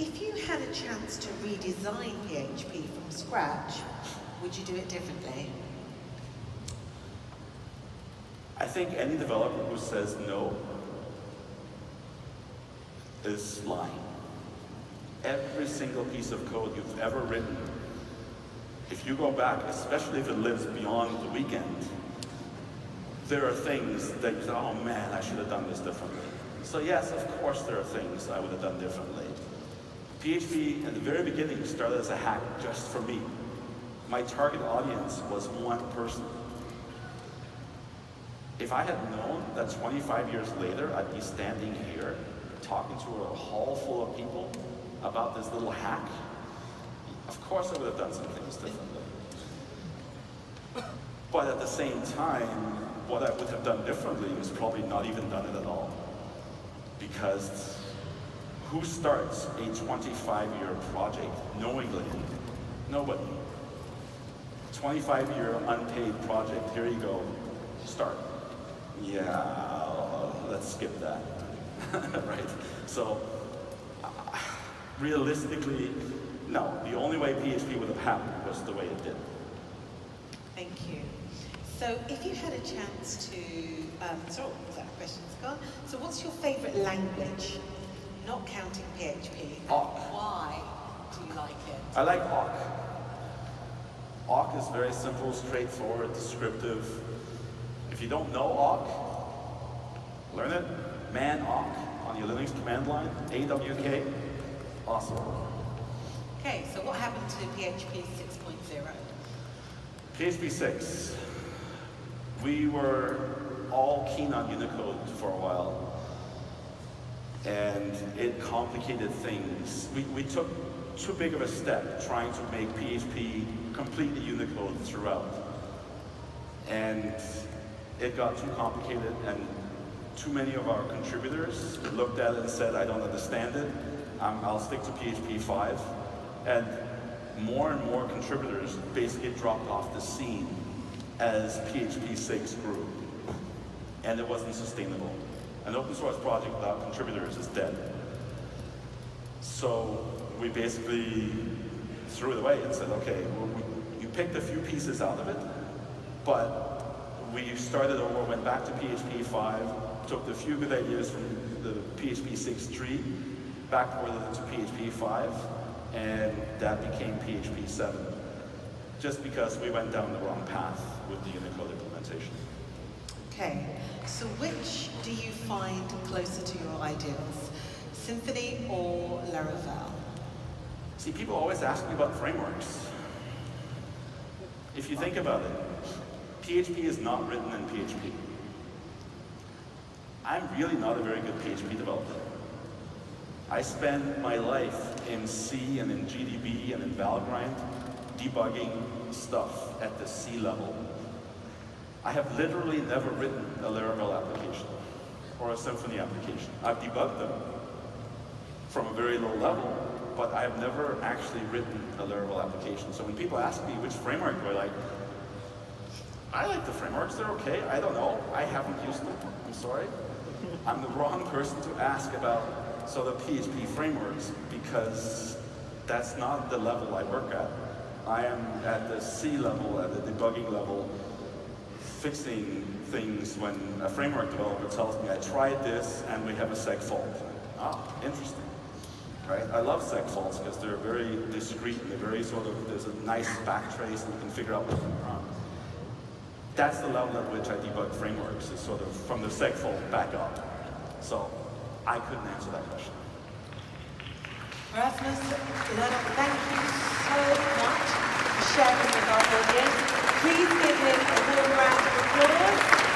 If you had a chance to redesign PHP from scratch, would you do it differently? I think any developer who says no is lying. Every single piece of code you've ever written, if you go back, especially if it lives beyond the weekend, there are things that you say, oh man, I should have done this differently. So yes, of course there are things I would have done differently. PHP at the very beginning started as a hack just for me. My target audience was one person. If I had known that 25 years later I'd be standing here talking to a hall full of people about this little hack, of course I would have done some things differently. But at the same time, what I would have done differently is probably not even done it at all. Because who starts a 25-year project knowingly? Nobody. 25-year unpaid project, here you go, start. Yeah, let's skip that, right? So, realistically, no. The only way PHP would have happened was the way it did. Thank you. So, if you had a chance to, that question's gone. So, what's your favorite language? Not counting PHP. Awk. Why do you like it? I like awk. Awk is very simple, straightforward, descriptive. If you don't know awk, learn it. Man awk on your Linux command line, AWK, awesome. Okay, so what happened to PHP 6.0? PHP 6. We were all keen on Unicode for a while, and it complicated things. We took too big of a step trying to make PHP completely Unicode throughout. And it got too complicated, and too many of our contributors looked at it and said, I don't understand it, I'll stick to PHP 5. And more contributors basically dropped off the scene as PHP 6 grew. And it wasn't sustainable. An open source project without contributors is dead. So we basically threw it away and said, okay, well, you picked a few pieces out of it, but we started over, went back to PHP 5, took the few good ideas from the PHP 6 tree, backported it to PHP 5, and that became PHP 7. Just because we went down the wrong path with the Unicode implementation. Okay, so which do you find closer to your ideals? Symfony or Laravel? See, people always ask me about frameworks. If you think about it, PHP is not written in PHP. I'm really not a very good PHP developer. I spend my life in C and in GDB and in Valgrind debugging stuff at the C level. I have literally never written a Laravel application or a Symfony application. I've debugged them from a very low level, but I have never actually written a Laravel application. So when people ask me which framework do I like the frameworks, they're okay. I don't know, I haven't used them, I'm sorry. I'm the wrong person to ask about sort of PHP frameworks because that's not the level I work at. I am at the C level, at the debugging level, fixing things when a framework developer tells me, I tried this and we have a seg fault. Ah, interesting. Right? I love seg faults because they're very discrete and they're very sort of, there's a nice backtrace and you can figure out what's going on. That's the level at which I debug frameworks, is sort of from the seg fault back up. So I couldn't answer that question. Rasmus, Leonard, thank you so much for sharing with our audience. Please give him a warm round of applause.